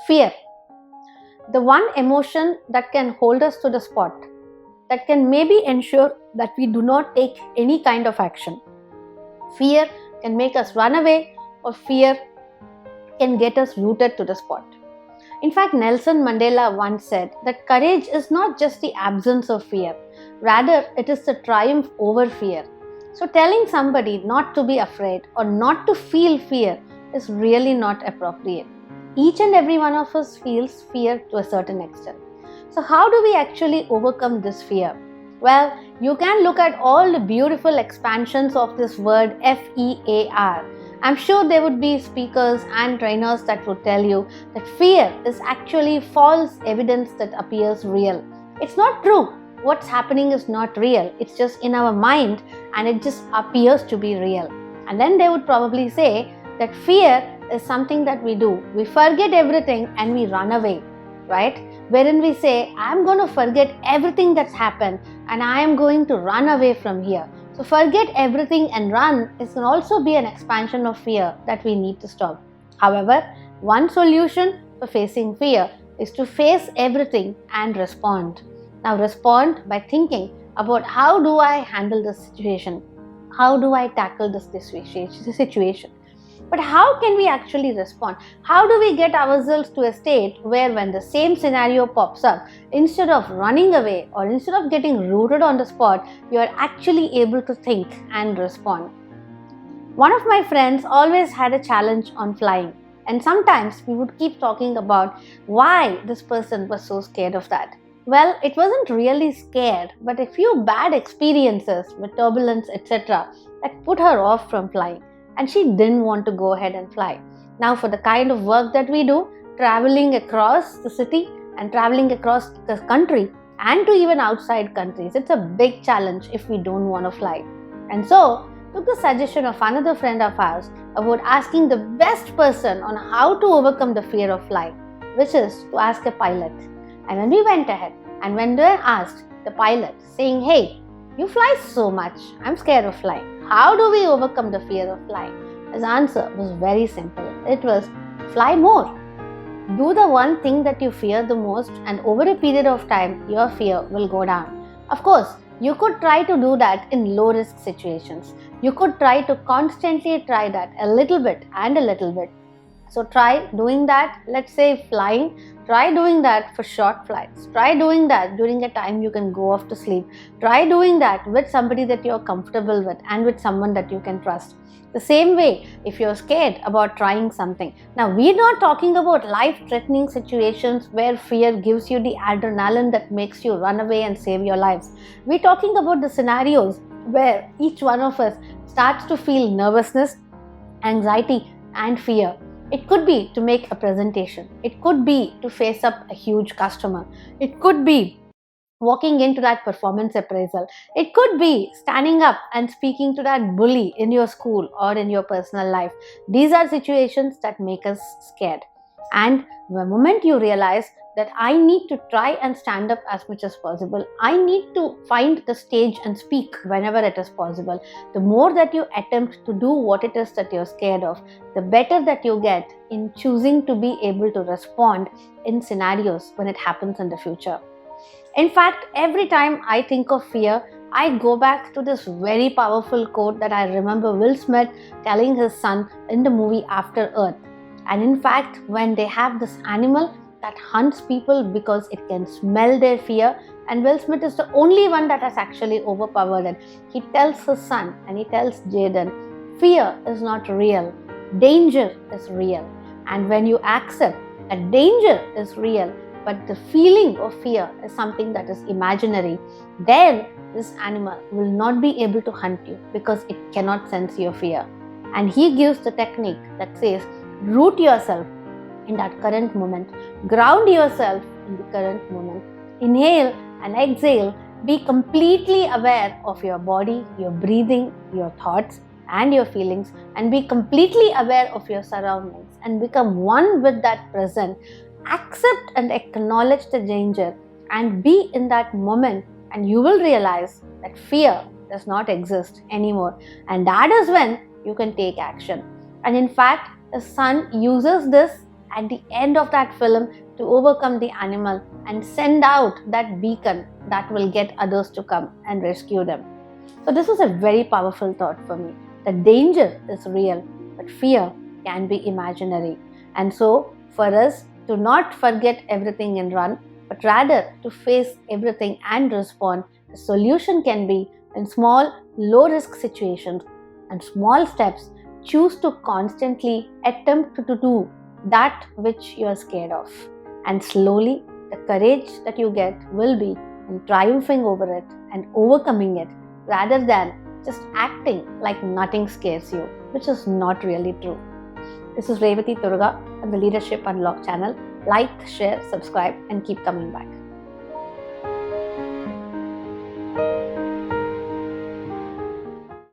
Fear. The one emotion that can hold us to the spot, that can maybe ensure that we do not take any kind of action. Fear can make us run away, or fear can get us rooted to the spot. In fact, Nelson Mandela once said that courage is not just the absence of fear, rather it is the triumph over fear. So telling somebody not to be afraid or not to feel fear is really not appropriate. Each and every one of us feels fear to a certain extent. So how do we actually overcome this fear? Well, you can look at all the beautiful expansions of this word F.E.A.R. I'm sure there would be speakers and trainers that would tell you that fear is actually false evidence that appears real. It's not true. What's happening is not real. It's just in our mind and it just appears to be real. And then they would probably say that fear is something that we do. We forget everything and we run away, right? Wherein we say, I'm going to forget everything that's happened and I am going to run away from here. So forget everything and run can also be an expansion of fear that we need to stop. However, one solution for facing fear is to face everything and respond. Now respond by thinking about how do I handle this situation? How do I tackle this situation? But how can we actually respond? How do we get ourselves to a state where when the same scenario pops up, instead of running away or instead of getting rooted on the spot, you are actually able to think and respond? One of my friends always had a challenge on flying, and sometimes we would keep talking about why this person was so scared of that. Well, it wasn't really scared, but a few bad experiences with turbulence, etc., that put her off from flying. And she didn't want to go ahead and fly. Now, for the kind of work that we do, traveling across the city and traveling across the country and to even outside countries, it's a big challenge if we don't want to fly. And so, took the suggestion of another friend of ours about asking the best person on how to overcome the fear of flying, which is to ask a pilot. And when we went ahead and when they asked the pilot saying, hey, you fly so much, I'm scared of flying. How do we overcome the fear of flying? His answer was very simple. It was, fly more. Do the one thing that you fear the most, and over a period of time, your fear will go down. Of course, you could try to do that in low risk situations. You could try to constantly try that a little bit and a little bit. So try doing that, let's say flying. Try doing that for short flights. Try doing that during a time you can go off to sleep. Try doing that with somebody that you're comfortable with and with someone that you can trust. The same way, if you're scared about trying something. Now, we're not talking about life-threatening situations where fear gives you the adrenaline that makes you run away and save your lives. We're talking about the scenarios where each one of us starts to feel nervousness, anxiety, and fear. It could be to make a presentation. It could be to face up a huge customer. It could be walking into that performance appraisal. It could be standing up and speaking to that bully in your school or in your personal life. These are situations that make us scared. And the moment you realize that I need to try and stand up as much as possible, I need to find the stage and speak whenever it is possible, the more that you attempt to do what it is that you're scared of, the better that you get in choosing to be able to respond in scenarios when it happens in the future. In fact, every time I think of fear, I go back to this very powerful quote that I remember Will Smith telling his son in the movie After Earth. And in fact, when they have this animal that hunts people because it can smell their fear, and Will Smith is the only one that has actually overpowered it. He tells his son and he tells Jaden, fear is not real, danger is real. And when you accept that danger is real, but the feeling of fear is something that is imaginary, then this animal will not be able to hunt you because it cannot sense your fear. And he gives the technique that says, root yourself in that current moment, ground yourself in the current moment, inhale and exhale, be completely aware of your body, your breathing, your thoughts and your feelings, and be completely aware of your surroundings and become one with that present. Accept and acknowledge the danger and be in that moment, and you will realize that fear does not exist anymore, and that is when you can take action. And in fact, the son uses this at the end of that film to overcome the animal and send out that beacon that will get others to come and rescue them. So this was a very powerful thought for me. The danger is real, but fear can be imaginary. And so for us to not forget everything and run, but rather to face everything and respond, the solution can be in small, low-risk situations and small steps. Choose to constantly attempt to do that which you are scared of. And slowly, the courage that you get will be in triumphing over it and overcoming it, rather than just acting like nothing scares you, which is not really true. This is Revati Turga on the Leadership Unlocked channel. Like, share, subscribe, and keep coming back.